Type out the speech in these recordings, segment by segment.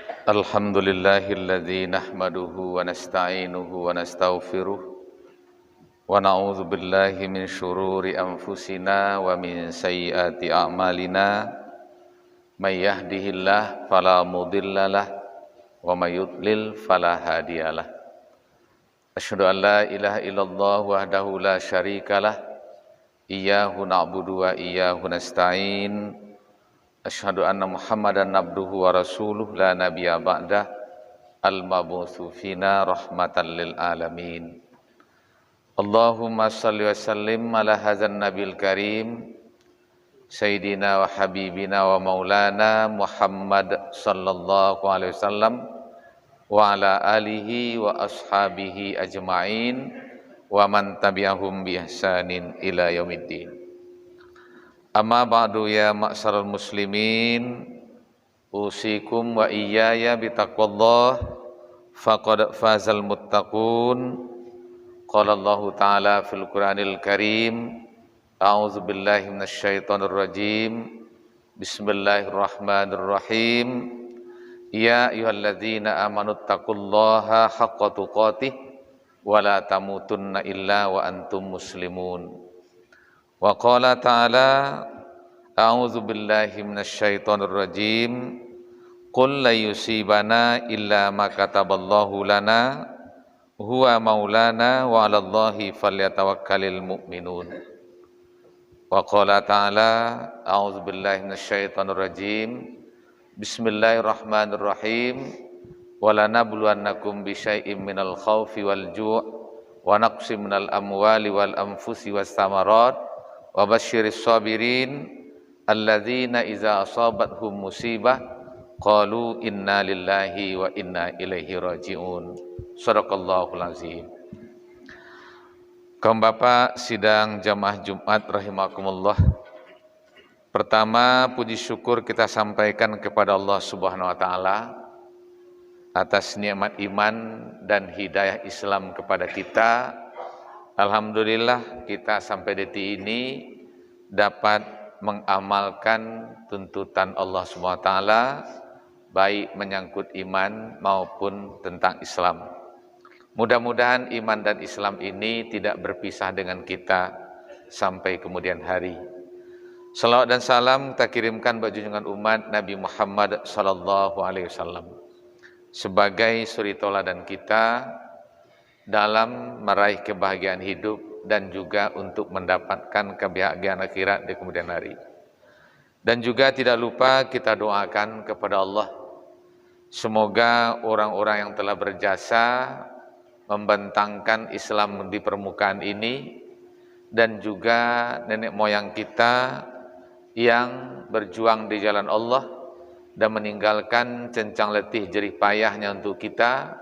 Alhamdulillahilladzi nahmaduhu wa nasta'inuhu wa nastaghfiruh wa na'udzu billahi min syururi anfusina wa min sayyiati a'malina may yahdihillahu fala mudhillalah wa may yudlil fala hadiyalah. Asyhadu an la ilaha illallah wahdahu la syarikalah iyyahu na'budu wa iyyahu nasta'in. Asyhadu anna Muhammadan abduhu wa rasuluh la nabiyya ba'dah al-mab'utsu fina rahmatan lil alamin. Allahumma shalli wa sallim ala hadzal nabil karim sayyidina wa habibina wa maulana Muhammad sallallahu alaihi wasallam wa ala alihi wa ashabihi ajma'in wa man tabi'ahum bi ihsanin ila yaumiddin. Amma ba'du ya ma'syaral muslimin, usikum wa iyaya bitaqwallah faqad fazal muttaqun. Qala Allah Ta'ala fil Qur'anil Karim, a'udzu billahi minasyaitonir rajim. Bismillahirrahmanirrahim. Ya ayyuhalladzina amanu taqullaha haqqa tuqatih wa la tamutunna illa wa antum muslimun. Wa qala ta'ala a'udzu billahi minasyaitonir rajim qul la yusibana illa ma kataballahu lana huwa maulana wa 'alallahi falyatawakkalul mu'minun. Wa qala ta'ala a'udzu billahi minasyaitonir rajim bismillahirrahmanirrahim wa lanabluwannakum bisyai'im minal khaufi wal ju' wa naqsim minal amwali wal anfusi was samarat wa basyiris sabirin alladzina iza asabathum musibah qalu inna lillahi wa inna ilaihi raji'un. Shadaqallahul azim. Kaum bapak sidang jamaah Jumat rahimakumullah. Pertama, puji syukur kita sampaikan kepada Allah Subhanahu wa taala atas nikmat iman dan hidayah Islam kepada kita. Alhamdulillah kita sampai detik ini dapat mengamalkan tuntutan Allah SWT, baik menyangkut iman maupun tentang Islam. Mudah-mudahan iman dan Islam ini tidak berpisah dengan kita sampai kemudian hari. Salawat dan salam kita kirimkan bagi junjungan umat Nabi Muhammad SAW sebagai suri tauladan kita dalam meraih kebahagiaan hidup dan juga untuk mendapatkan kebahagiaan akhirat di kemudian hari. Dan juga tidak lupa kita doakan kepada Allah, semoga orang-orang yang telah berjasa membentangkan Islam di permukaan ini dan juga nenek moyang kita yang berjuang di jalan Allah dan meninggalkan cencang letih jerih payahnya untuk kita,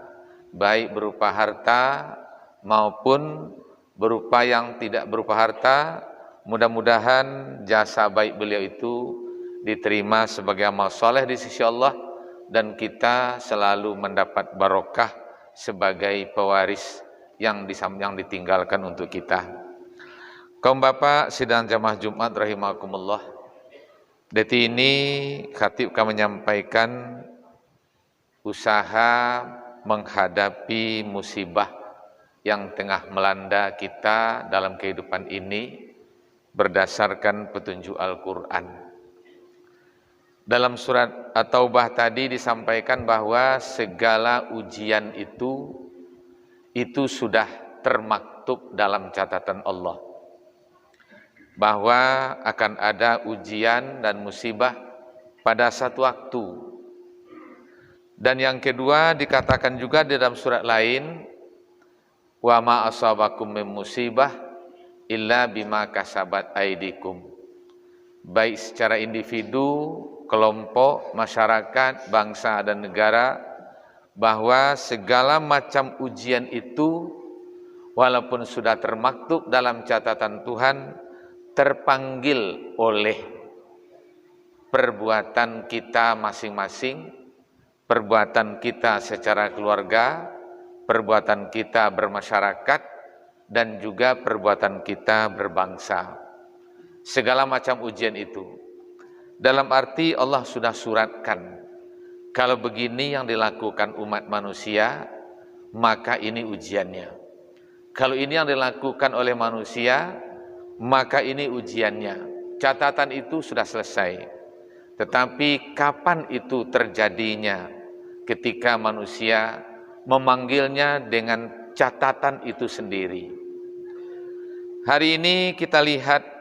baik berupa harta maupun berupa yang tidak berupa harta. Mudah-mudahan jasa baik beliau itu diterima sebagai amal soleh di sisi Allah dan kita selalu mendapat barokah sebagai pewaris yang ditinggalkan untuk kita. Kaum bapak sidang jamaah Jumat rahimakumullah. Detik ini khatib kami menyampaikan usaha menghadapi musibah yang tengah melanda kita dalam kehidupan ini berdasarkan petunjuk Al-Quran. Dalam surat At-Taubah tadi disampaikan bahwa segala ujian itu sudah termaktub dalam catatan Allah, bahwa akan ada ujian dan musibah pada satu waktu. Dan yang kedua dikatakan juga di dalam surat lain, wa ma asabakum min musibah illa bima kasabat aidikum. Baik secara individu, kelompok, masyarakat, bangsa dan negara, bahwa segala macam ujian itu walaupun sudah termaktub dalam catatan Tuhan, terpanggil oleh perbuatan kita masing-masing, perbuatan kita secara keluarga, perbuatan kita bermasyarakat, dan juga perbuatan kita berbangsa. Segala macam ujian itu, dalam arti Allah sudah suratkan Kalau begini yang dilakukan umat manusia, maka ini ujiannya. Kalau ini yang dilakukan oleh manusia, maka ini ujiannya. Catatan itu sudah selesai. Tetapi kapan itu terjadinya? Ketika manusia memanggilnya dengan catatan itu sendiri. Hari ini kita lihat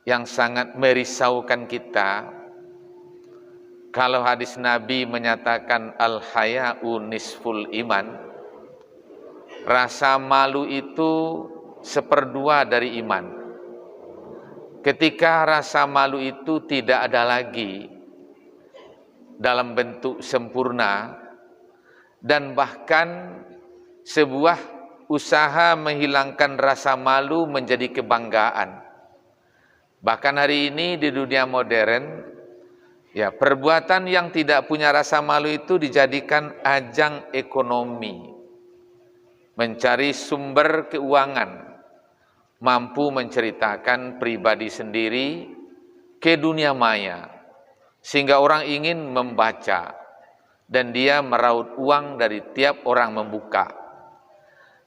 yang sangat merisaukan kita. Kalau hadis Nabi menyatakan al-haya'u nisful iman, rasa malu itu seperdua dari iman. Ketika rasa malu itu tidak ada lagi dalam bentuk sempurna, dan bahkan sebuah usaha menghilangkan rasa malu menjadi kebanggaan. Bahkan hari ini di dunia modern, ya, perbuatan yang tidak punya rasa malu itu dijadikan ajang ekonomi, mencari sumber keuangan, mampu menceritakan pribadi sendiri ke dunia maya, sehingga orang ingin membaca, dan dia meraup uang dari tiap orang membuka,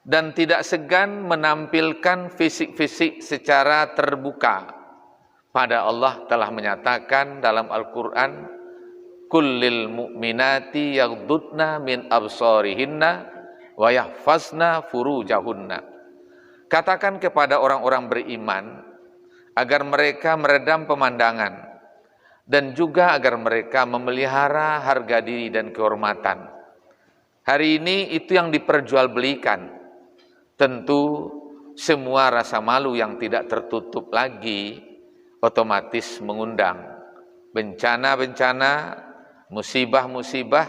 dan tidak segan menampilkan fisik-fisik secara terbuka. Pada Allah telah menyatakan dalam Al-Quran, kullil mu'minati yaghdudna min absarihinna wa yahfazna furujahunna. Katakan kepada orang-orang beriman agar mereka meredam pemandangan, dan juga agar mereka memelihara harga diri dan kehormatan. Hari ini itu yang diperjualbelikan. Tentu semua rasa malu yang tidak tertutup lagi otomatis mengundang bencana-bencana, musibah-musibah,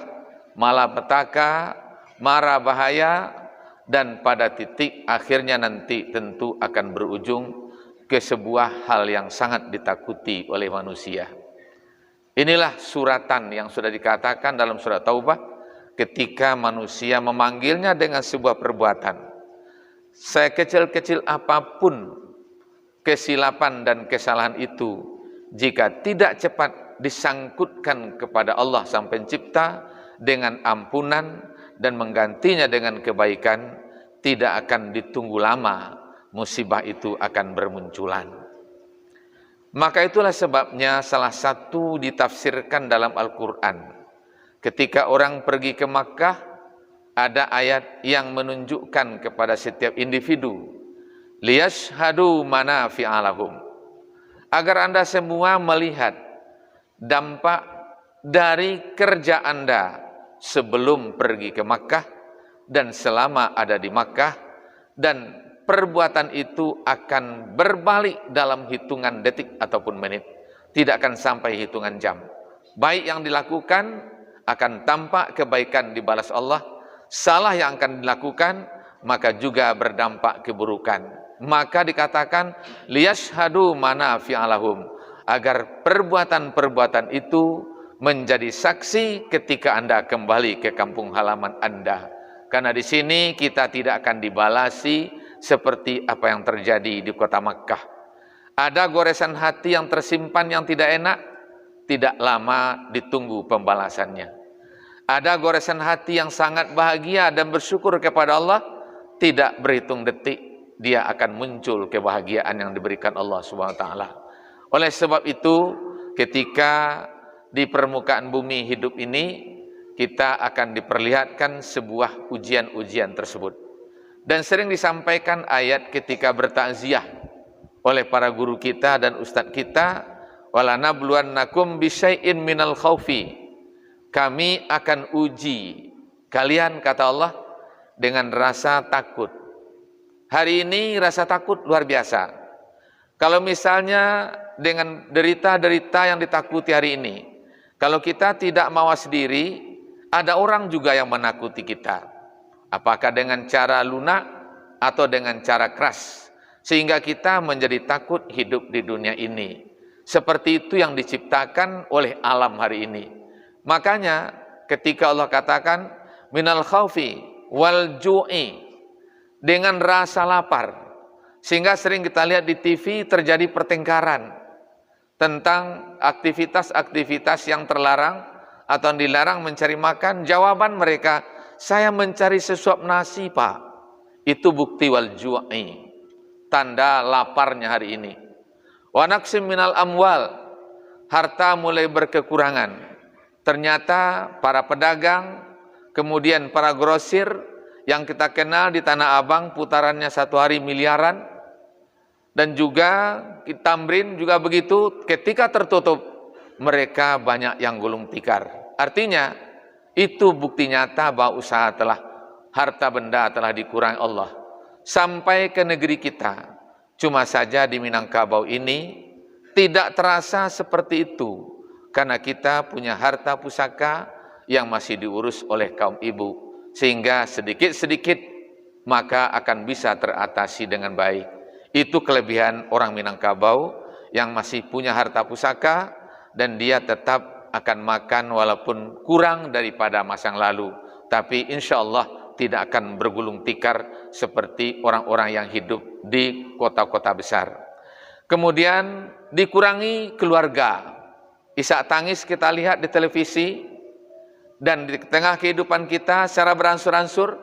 malapetaka, mara bahaya, dan pada titik akhirnya nanti tentu akan berujung ke sebuah hal yang sangat ditakuti oleh manusia. Inilah suratan yang sudah dikatakan dalam surat Taubah, ketika manusia memanggilnya dengan sebuah perbuatan, sekecil-kecil apapun kesilapan dan kesalahan itu, jika tidak cepat disangkutkan kepada Allah Sang Pencipta dengan ampunan dan menggantinya dengan kebaikan, tidak akan ditunggu lama, musibah itu akan bermunculan. Maka itulah sebabnya salah satu ditafsirkan dalam Al-Quran. Ketika orang pergi ke Makkah, ada ayat yang menunjukkan kepada setiap individu, liyashhadu manafi'a lahum, agar Anda semua melihat dampak dari kerja Anda sebelum pergi ke Makkah dan selama ada di Makkah, dan perbuatan itu akan berbalik dalam hitungan detik ataupun menit, tidak akan sampai hitungan jam. Baik yang dilakukan akan tampak kebaikan dibalas Allah, salah yang akan dilakukan maka juga berdampak keburukan. Maka dikatakan liyashhadu manafi'a lahum, agar perbuatan-perbuatan itu menjadi saksi ketika Anda kembali ke kampung halaman Anda. Karena di sini kita tidak akan dibalasi seperti apa yang terjadi di kota Makkah. Ada goresan hati yang tersimpan yang tidak enak, tidak lama ditunggu pembalasannya. Ada goresan hati yang sangat bahagia dan bersyukur kepada Allah, tidak berhitung detik dia akan muncul kebahagiaan yang diberikan Allah Subhanahu wa taala. Oleh sebab itu, ketika di permukaan bumi hidup ini, kita akan diperlihatkan sebuah ujian-ujian tersebut. Dan sering disampaikan ayat ketika bertakziah oleh para guru kita dan ustadz kita, walanabluwannakum bisyai'in minal khaufi, kami akan uji kalian, kata Allah, dengan rasa takut. Hari ini rasa takut luar biasa. Kalau misalnya dengan derita-derita yang ditakuti hari ini, kalau kita tidak mawas diri, ada orang juga yang menakuti kita. Apakah dengan cara lunak atau dengan cara keras, sehingga kita menjadi takut hidup di dunia ini. Seperti itu yang diciptakan oleh alam hari ini. Makanya ketika Allah katakan minal khaufi wal ju'i, dengan rasa lapar, sehingga sering kita lihat di TV terjadi pertengkaran tentang aktivitas-aktivitas yang terlarang atau dilarang mencari makan? Jawaban mereka, saya mencari sesuap nasi, Pak. Itu bukti wal ju'i, tanda laparnya hari ini. Wa naqsim minal amwal, harta mulai berkekurangan. Ternyata para pedagang, kemudian para grosir yang kita kenal di Tanah Abang putarannya satu hari miliaran, dan juga Tamrin juga begitu, ketika tertutup mereka banyak yang gulung tikar. Artinya itu bukti nyata bahwa usaha telah, harta benda telah dikurangi Allah sampai ke negeri kita. Cuma saja di Minangkabau ini tidak terasa seperti itu, karena kita punya harta pusaka yang masih diurus oleh kaum ibu, sehingga sedikit-sedikit maka akan bisa teratasi dengan baik. Itu kelebihan orang Minangkabau yang masih punya harta pusaka, dan dia tetap akan makan walaupun kurang daripada masa yang lalu, tapi insya Allah tidak akan bergulung tikar seperti orang-orang yang hidup di kota-kota besar. Kemudian dikurangi keluarga. Isak tangis kita lihat di televisi, dan di tengah kehidupan kita secara beransur-ansur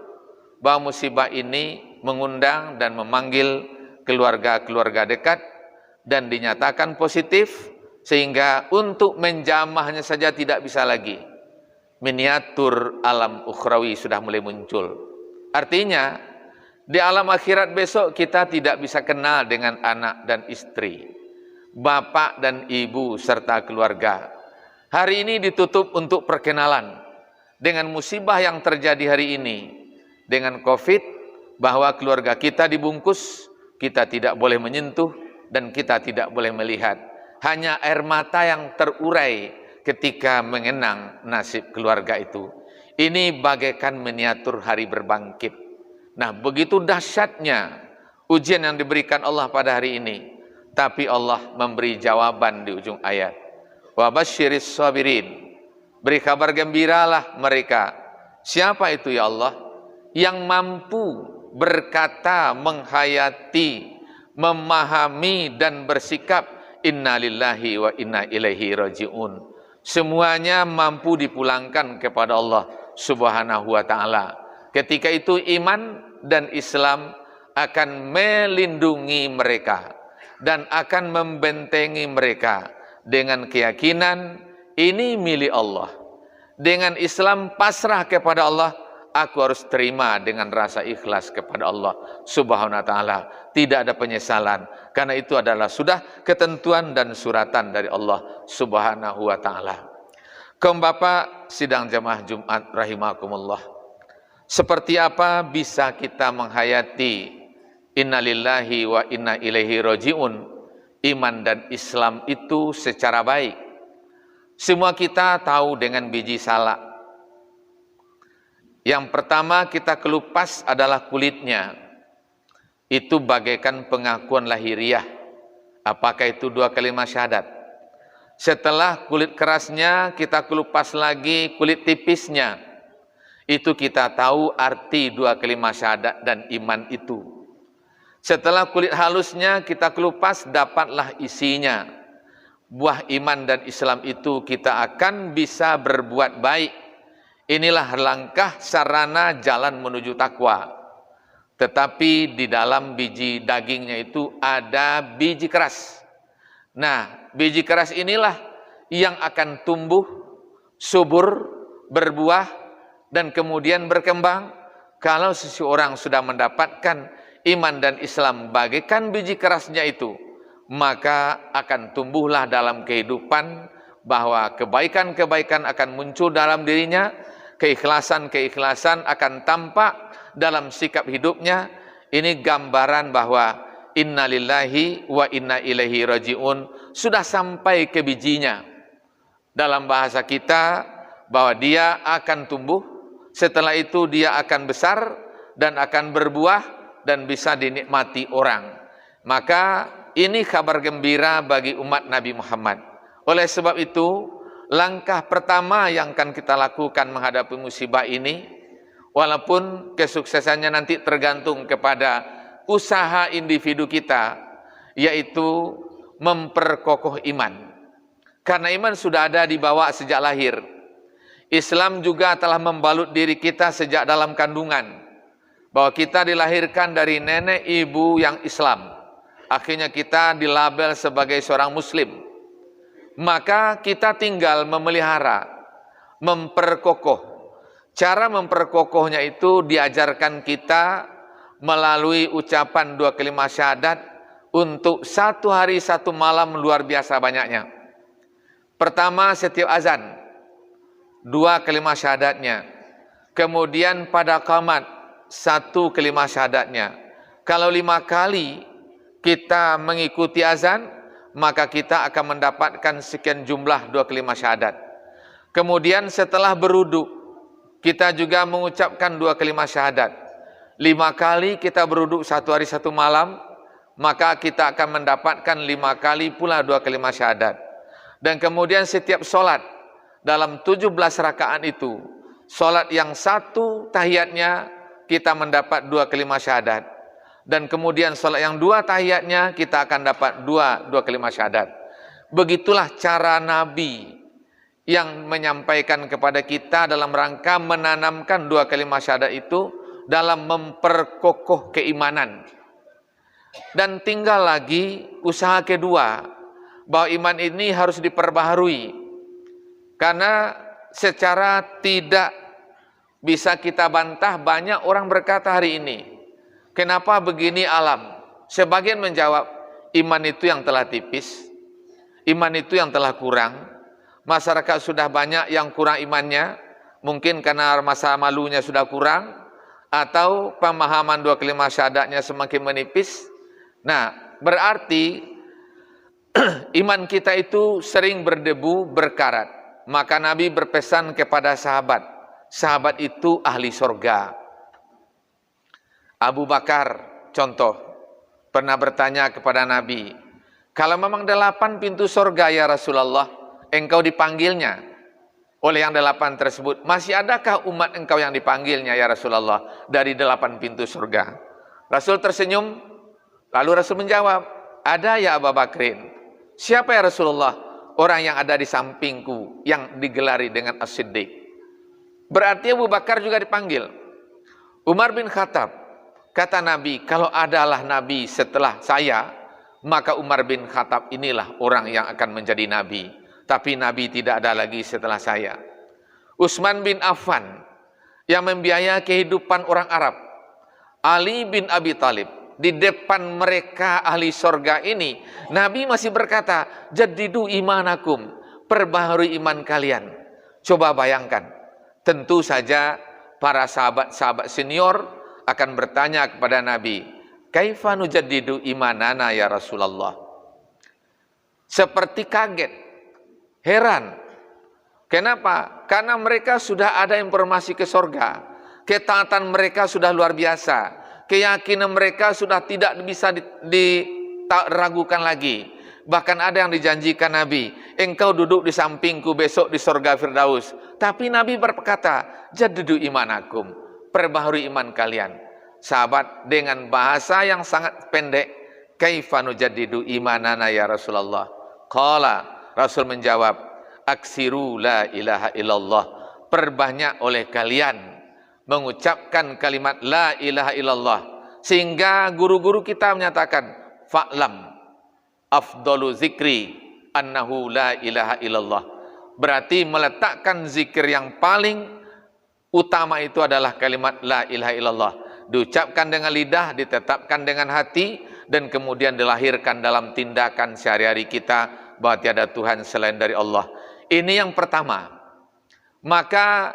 bahwa musibah ini mengundang dan memanggil keluarga-keluarga dekat dan dinyatakan positif, sehingga untuk menjamahnya saja tidak bisa lagi. Miniatur alam ukhrawi sudah mulai muncul. Artinya di alam akhirat besok kita tidak bisa kenal dengan anak dan istri, bapak dan ibu serta keluarga. Hari ini ditutup untuk perkenalan dengan musibah yang terjadi hari ini, dengan COVID, bahwa keluarga kita dibungkus, kita tidak boleh menyentuh dan kita tidak boleh melihat. Hanya air mata yang terurai ketika mengenang nasib keluarga itu. Ini bagaikan miniatur hari berbangkit. Nah, begitu dahsyatnya ujian yang diberikan Allah pada hari ini. Tapi Allah memberi jawaban di ujung ayat. Wa basyiris sabirin. Beri kabar gembiralah mereka. Siapa itu ya Allah? Yang mampu berkata, menghayati, memahami dan bersikap inna lillahi wa inna ilaihi raji'un. Semuanya mampu dipulangkan kepada Allah Subhanahu wa ta'ala. Ketika itu iman dan Islam akan melindungi mereka dan akan membentengi mereka dengan keyakinan ini milik Allah. Dengan Islam pasrah kepada Allah, aku harus terima dengan rasa ikhlas kepada Allah Subhanahu wa ta'ala. Tidak ada penyesalan, karena itu adalah sudah ketentuan dan suratan dari Allah Subhanahu wa ta'ala. Kaum bapak sidang jamaah Jumat rahimakumullah, seperti apa bisa kita menghayati innalillahi wa inna ilaihi raji'un, iman dan Islam itu secara baik? Semua kita tahu dengan biji salak. Yang pertama kita kelupas adalah kulitnya. Itu bagaikan pengakuan lahiriah. Apakah itu 2 kalimat syahadat? Setelah kulit kerasnya kita kelupas lagi kulit tipisnya. Itu kita tahu arti 2 kalimat syahadat dan iman itu. Setelah kulit halusnya kita kelupas, dapatlah isinya. Buah iman dan Islam itu kita akan bisa berbuat baik. Inilah langkah sarana jalan menuju takwa. Tetapi di dalam biji dagingnya itu ada biji keras. Nah, biji keras inilah yang akan tumbuh, subur, berbuah, dan kemudian berkembang. Kalau seseorang sudah mendapatkan iman dan Islam bagaikan biji kerasnya itu, maka akan tumbuhlah dalam kehidupan bahwa kebaikan-kebaikan akan muncul dalam dirinya, keikhlasan-keikhlasan akan tampak dalam sikap hidupnya. Ini gambaran bahwa inna lillahi wa inna ilaihi raji'un sudah sampai ke bijinya. Dalam bahasa kita, bahwa dia akan tumbuh, setelah itu dia akan besar dan akan berbuah dan bisa dinikmati orang. Maka ini kabar gembira bagi umat Nabi Muhammad. Oleh sebab itu, langkah pertama yang akan kita lakukan menghadapi musibah ini, walaupun kesuksesannya nanti tergantung kepada usaha individu kita, yaitu memperkokoh iman. Karena iman sudah ada dibawa sejak lahir. Islam juga telah membalut diri kita sejak dalam kandungan, bahwa kita dilahirkan dari nenek ibu yang Islam. Akhirnya kita dilabel sebagai seorang muslim. Maka kita tinggal memelihara, memperkokoh. Cara memperkokohnya itu diajarkan kita melalui ucapan 2 kalimat syahadat untuk 1 hari 1 malam luar biasa banyaknya. Pertama, setiap azan 2 kalimat syahadatnya. Kemudian pada qamat 1 kalimat syahadatnya. Kalau 5 kali kita mengikuti azan, maka kita akan mendapatkan sekian jumlah 2 kalimat syahadat. Kemudian setelah berwudu, kita juga mengucapkan 2 kalimat syahadat. 5 kali kita berwudu 1 hari 1 malam, maka kita akan mendapatkan 5 kali pula 2 kalimat syahadat. Dan kemudian setiap solat dalam 17 rakaat itu, solat yang 1 tahiyatnya kita mendapat 2 kalimat syahadat. Dan kemudian solat yang 2 tahiyatnya kita akan dapat 2 kalimat syahadat. Begitulah cara Nabi yang menyampaikan kepada kita dalam rangka menanamkan 2 kalimat syahadat itu dalam memperkokoh keimanan. Dan tinggal lagi usaha kedua, bahwa iman ini harus diperbaharui. Karena secara tidak bisa kita bantah, banyak orang berkata hari ini, kenapa begini alam? Sebagian menjawab, iman itu yang telah tipis, iman itu yang telah kurang. Masyarakat sudah banyak yang kurang imannya, mungkin karena masa malunya sudah kurang, atau pemahaman 2 kalimat syahadatnya semakin menipis. Nah, berarti iman kita itu sering berdebu, berkarat. Maka Nabi berpesan kepada sahabat, sahabat itu ahli surga. Abu Bakar, contoh, pernah bertanya kepada Nabi, kalau memang 8 pintu surga ya Rasulullah, engkau dipanggilnya oleh yang 8 tersebut, masih adakah umat engkau yang dipanggilnya ya Rasulullah dari 8 pintu surga? Rasul tersenyum, lalu Rasul menjawab, ada ya Abu Bakrin. Siapa ya Rasulullah? Orang yang ada di sampingku, yang digelari dengan As-Siddiq. Berarti Abu Bakar juga dipanggil. Umar bin Khattab, kata Nabi, kalau adalah Nabi setelah saya, maka Umar bin Khattab inilah orang yang akan menjadi Nabi. Tapi Nabi tidak ada lagi setelah saya. Utsman bin Affan, yang membiayai kehidupan orang Arab. Ali bin Abi Thalib, di depan mereka ahli surga ini, Nabi masih berkata, jadidu imanakum, perbaharui iman kalian. Coba bayangkan, tentu saja para sahabat-sahabat senior akan bertanya kepada Nabi, kaifa nujaddidu imanana ya Rasulullah? Seperti kaget, heran. Kenapa? Karena mereka sudah ada informasi ke surga, ketaatan mereka sudah luar biasa, keyakinan mereka sudah tidak bisa diragukan lagi. Bahkan ada yang dijanjikan Nabi, engkau duduk di sampingku besok di surga Firdaus. Tapi Nabi berkata, jadidu imanakum, perbaharui iman kalian. Sahabat dengan bahasa yang sangat pendek, kaifa nujaddidu imanana ya Rasulullah? Qala, Rasul menjawab, aksiru la ilaha illallah, perbanyak oleh kalian mengucapkan kalimat la ilaha illallah. Sehingga guru-guru kita menyatakan, fa'lam afdalu zikri annahu la ilaha illallah. Berarti meletakkan zikir yang paling utama itu adalah kalimat la ilaha illallah. Diucapkan dengan lidah, ditetapkan dengan hati, dan kemudian dilahirkan dalam tindakan sehari-hari kita bahwa tiada Tuhan selain dari Allah. Ini yang pertama. Maka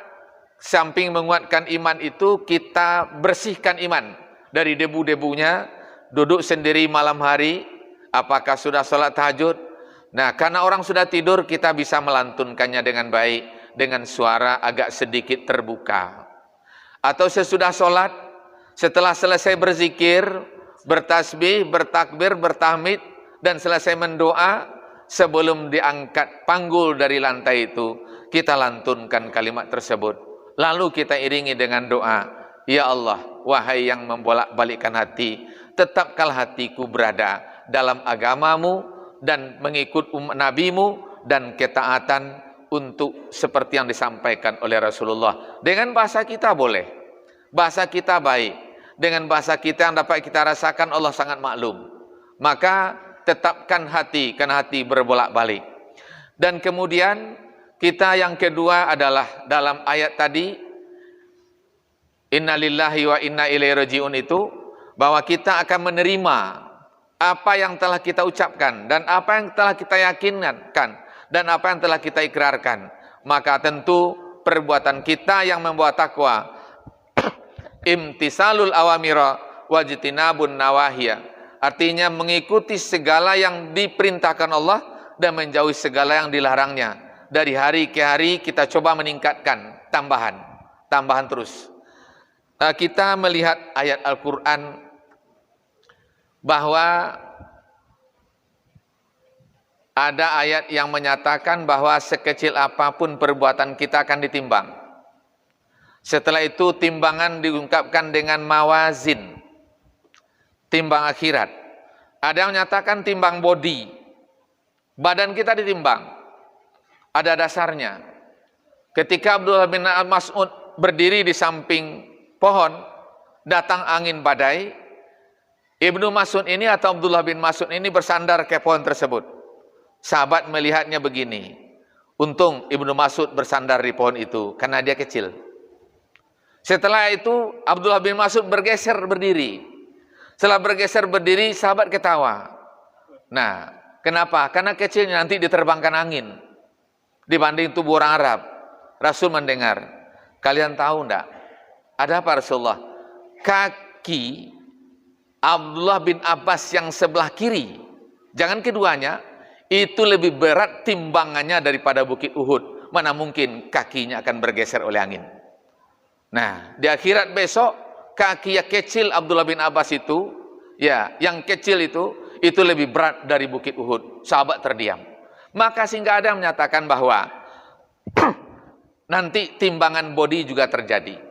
samping menguatkan iman itu, kita bersihkan iman dari debu-debunya. Duduk sendiri malam hari, apakah sudah sholat tahajud? Nah, karena orang sudah tidur, kita bisa melantunkannya dengan baik, dengan suara agak sedikit terbuka. Atau sesudah sholat, setelah selesai berzikir, bertasbih, bertakbir, bertahmid, dan selesai mendoa, sebelum diangkat panggul dari lantai itu, kita lantunkan kalimat tersebut. Lalu kita iringi dengan doa, ya Allah, wahai yang membolak-balikkan hati, tetapkanlah hatiku berada dalam agamamu dan mengikut nabimu dan ketaatan untuk seperti yang disampaikan oleh Rasulullah. Dengan bahasa kita boleh, bahasa kita baik, dengan bahasa kita yang dapat kita rasakan Allah sangat maklum. Maka tetapkan hati, karena hati berbolak-balik. Dan kemudian kita yang kedua adalah dalam ayat tadi, innalillahi wa inna ilaihi rajiun, itu bahwa kita akan menerima apa yang telah kita ucapkan dan apa yang telah kita yakinkan dan apa yang telah kita ikrarkan. Maka tentu perbuatan kita yang membawa takwa, imtisalul awamira wajtinabun nawahiya, artinya mengikuti segala yang diperintahkan Allah dan menjauhi segala yang dilarangnya. Dari hari ke hari kita coba meningkatkan, tambahan terus. Kita melihat ayat Al-Quran bahwa ada ayat yang menyatakan bahwa sekecil apapun perbuatan kita akan ditimbang. Setelah itu timbangan diungkapkan dengan mawazin, timbang akhirat. Ada yang menyatakan timbang body, badan kita ditimbang. Ada dasarnya. Ketika Abdullah bin Mas'ud berdiri di samping pohon, datang angin badai, Ibnu Mas'ud ini atau Abdullah bin Mas'ud ini bersandar ke pohon tersebut. Sahabat melihatnya begini, untung Ibnu Mas'ud bersandar di pohon itu, karena dia kecil. Setelah itu Abdullah bin Mas'ud bergeser berdiri. Setelah bergeser berdiri, sahabat ketawa. Nah, kenapa? Karena kecilnya, nanti diterbangkan angin dibanding tubuh orang Arab. Rasul mendengar. Kalian tahu enggak? Ada apa Rasulullah? Kaki Abdullah bin Abbas yang sebelah kiri, jangan keduanya, itu lebih berat timbangannya daripada bukit Uhud. Mana mungkin kakinya akan bergeser oleh angin. Nah, di akhirat besok, kaki yang kecil Abdullah bin Abbas itu, ya, yang kecil itu lebih berat dari bukit Uhud. Sahabat terdiam. Maka sehingga ada yang menyatakan bahwa nanti timbangan body juga terjadi.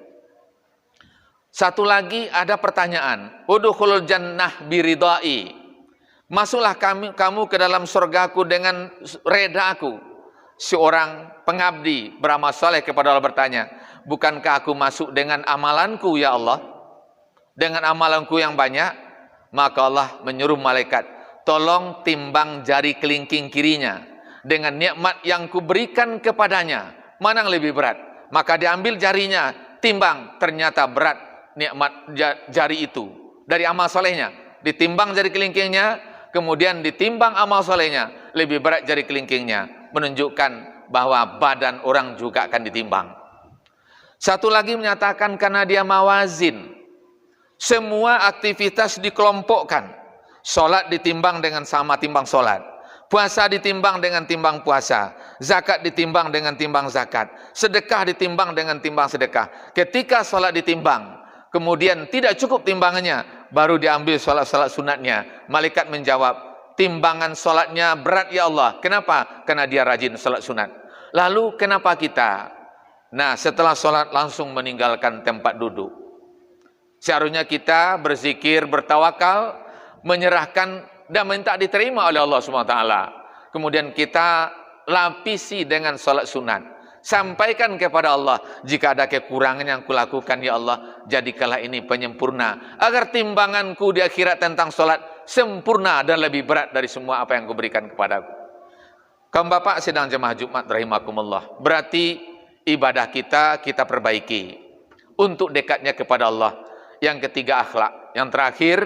Satu lagi ada pertanyaan, udkhulul jannah biridai, masuklah kamu ke dalam surgaku dengan reda aku. Seorang pengabdi beramal saleh kepada Allah bertanya, bukankah aku masuk dengan amalanku ya Allah, dengan amalanku yang banyak? Maka Allah menyuruh malaikat, tolong timbang jari kelingking kirinya dengan nikmat yang kuberikan kepadanya, mana yang lebih berat? Maka diambil jarinya, timbang, ternyata berat nikmat jari itu dari amal solehnya. Ditimbang jari kelingkingnya, kemudian ditimbang amal solehnya, lebih berat jari kelingkingnya, menunjukkan bahwa badan orang juga akan ditimbang. Satu lagi menyatakan karena dia mawazin, semua aktivitas dikelompokkan. Solat ditimbang dengan sama timbang solat, puasa ditimbang dengan timbang puasa, zakat ditimbang dengan timbang zakat, sedekah ditimbang dengan timbang sedekah. Ketika solat ditimbang, kemudian tidak cukup timbangannya, baru diambil solat-solat sunatnya. Malaikat menjawab, timbangan solatnya berat ya Allah. Kenapa? Karena dia rajin solat sunat. Lalu kenapa kita? Nah, setelah solat langsung meninggalkan tempat duduk. Seharusnya kita berzikir, bertawakal, menyerahkan dan minta diterima oleh Allah SWT. Kemudian kita lapisi dengan solat sunat. Sampaikan kepada Allah, jika ada kekurangan yang kulakukan ya Allah, jadikanlah ini penyempurna, agar timbanganku di akhirat tentang solat sempurna dan lebih berat dari semua apa yang kuberikan kepadaku. Kaum bapak sidang jemaah Jumat rahimakumullah, berarti ibadah kita perbaiki untuk dekatnya kepada Allah. Yang ketiga akhlak. Yang terakhir,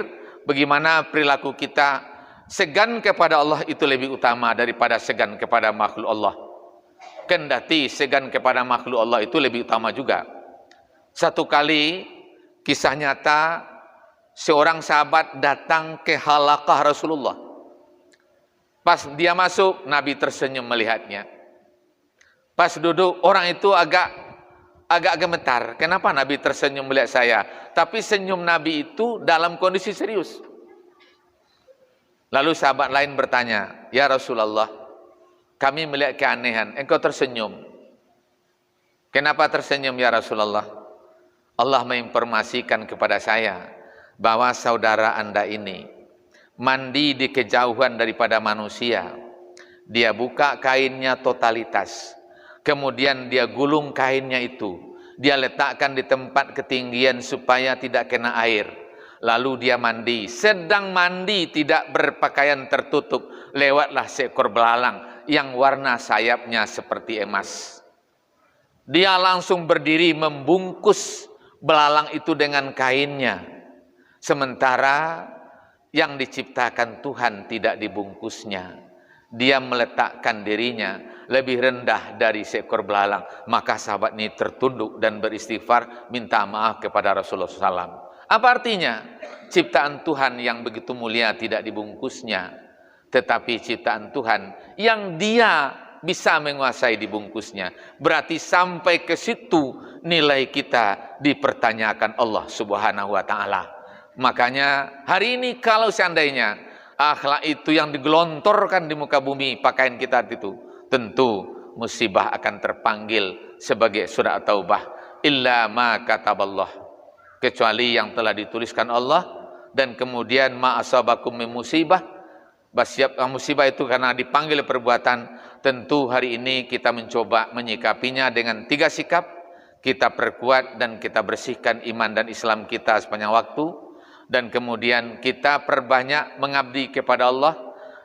bagaimana perilaku kita segan kepada Allah itu lebih utama daripada segan kepada makhluk Allah. Kendati segan kepada makhluk Allah itu lebih utama juga. Satu kali kisah nyata, seorang sahabat datang ke halaqah Rasulullah. Pas dia masuk, Nabi tersenyum melihatnya. Pas duduk, orang itu agak gemetar. Kenapa Nabi tersenyum melihat saya? Tapi senyum Nabi itu dalam kondisi serius. Lalu sahabat lain bertanya, ya Rasulullah, kami melihat keanehan, engkau tersenyum. Kenapa tersenyum ya Rasulullah? Allah menginformasikan kepada saya bahwa saudara anda ini mandi di kejauhan daripada manusia. Dia buka kainnya totalitas, Kemudian dia gulung kainnya itu, dia letakkan di tempat ketinggian supaya tidak kena air. Lalu dia mandi. Sedang mandi tidak berpakaian tertutup, lewatlah seekor belalang yang warna sayapnya seperti emas. Dia langsung berdiri membungkus belalang itu dengan kainnya. Sementara yang diciptakan Tuhan tidak dibungkusnya. Dia meletakkan dirinya lebih rendah dari seekor belalang. Maka sahabat ini tertunduk dan beristighfar, minta maaf kepada Rasulullah SAW. Apa artinya? Ciptaan Tuhan yang begitu mulia tidak dibungkusnya, tetapi ciptaan Tuhan yang dia bisa menguasai dibungkusnya. Berarti sampai ke situ nilai kita dipertanyakan Allah Subhanahu wa Ta'ala. Makanya hari ini kalau seandainya akhlak itu yang digelontorkan di muka bumi, pakaian kita itu, tentu musibah akan terpanggil sebagai surat taubah. Illa ma kataballah, kecuali yang telah dituliskan Allah. Dan kemudian ma asabakum min musibah, musibah itu karena dipanggil perbuatan. Tentu hari ini kita mencoba menyikapinya dengan 3 sikap. Kita perkuat dan kita bersihkan iman dan Islam kita sepanjang waktu. Dan kemudian kita perbanyak mengabdi kepada Allah.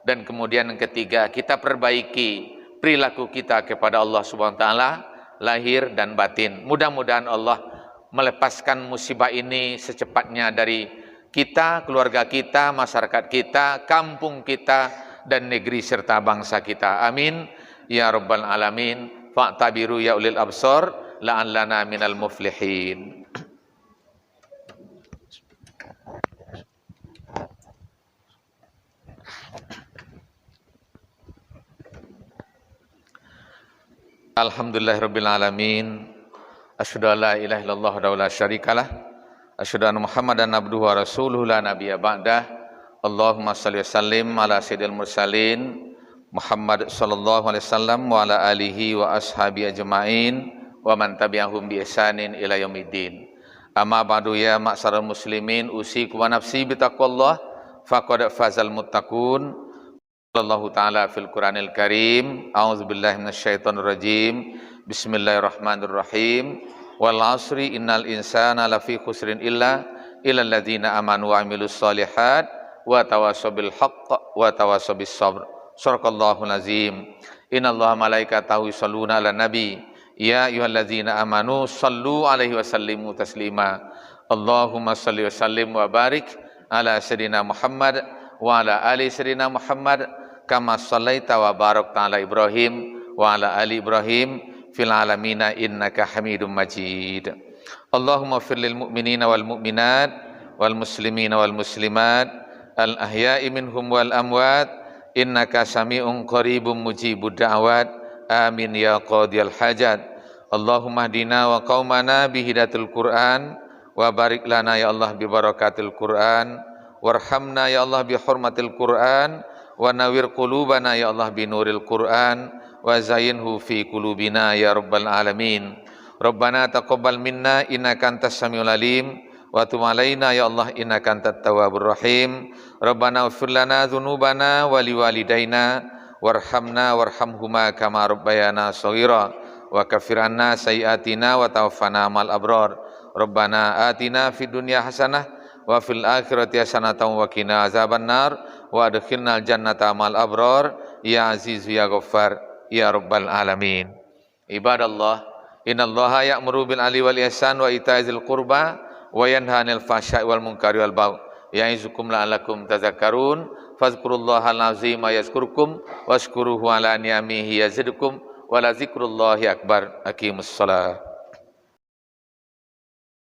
Dan kemudian yang ketiga, kita perbaiki perilaku kita kepada Allah Subhanahu wa Ta'ala, lahir dan batin. Mudah-mudahan Allah melepaskan musibah ini secepatnya dari kita, keluarga kita, masyarakat kita, kampung kita, dan negeri serta bangsa kita. Amin ya rabbal alamin. Fa'tabiru ya ulil absar la'allana minal muflihin. Alhamdulillahirabbil alamin. Asyhadu an la ilaha illallah wa la syarikalah. Asyhadu anna Muhammadan abduhu wa rasuluhu la nabiyya ba'dah. Allahumma shalli wa sallim ala sayyidil mursalin Muhammad sallallahu alaihi wasallam wa ala alihi wa ashabi ajmain wa man tabi'ahum bi ihsanin ila yaumiddin. Amma ba'du ya ma'syaral muslimin, usikum wa nafsi bi taqwallah faqad fazal muttaqun. Allahu ta'ala fil Qur'anil Karim. A'udzubillahi minasyaitonir rajim. Bismillahirrahmanirrahim. Wal asri innal insana lafi khusrin illa alladzina amanu wa amilus solihat wa tawassaw bil haqq wa tawassaw bis sabr. Shadaqallahul azim. Innallaha malaikatahu yusholluna 'alan nabi ya ayyuhalladzina amanu shallu 'alaihi wa sallimu taslima. Allahumma shalli wa sallim wa barik ala sayyidina Muhammad wa ala ali sayyidina Muhammad kama shallaita wa barakta ala Ibrahim wa ala ali Ibrahim fil alamina innaka hamidum majid. Allahumma fir lil mu'minina wal mu'minat wal muslimina wal muslimat al ahya'i minhum wal amwat innaka sami'un qaribum mujibud da'awat. Amin ya qadiyal hajat. Allahumma hdina wa qaumana bi hidayatil Qur'an wa barik lana ya Allah bi barakatil Qur'an warhamna ya Allah bi hurmatil Qur'an wa nawwir qulubana ya Allah bi nuril Qur'an wa zayyinhu fi qulubina ya rabbal alamin. Rabbana taqabbal minna innaka antas samiul alim wa tub alaina ya Allah innaka antat tawwabur rahim. Rabbana ighfir lana dzunubana wa liwalidaina warhamna warhamhuma kama rabbayana shaghira wa kaffir anna sayyi'atina wa tawaffana mal abrar. Rabbana atina fid dunya hasanah wa fil akhirati hasanatan wa qina azabannar wa adkhilnal jannata mal abrar ya aziz ya ghaffar ya rabbal alamin. Ibadallah, innallaha ya'muru bil 'adli wal ihsan wa ita'izil qurba wa yanha 'anil fahsya'i wal munkari wal baghi ya'izukum la'allakum tadhakkarun. Fadhkurullahal azima yazkurkum washkuruhu ala ni'amihi yazidkum wa la dzikrullahi akbar. Aqimus shalah.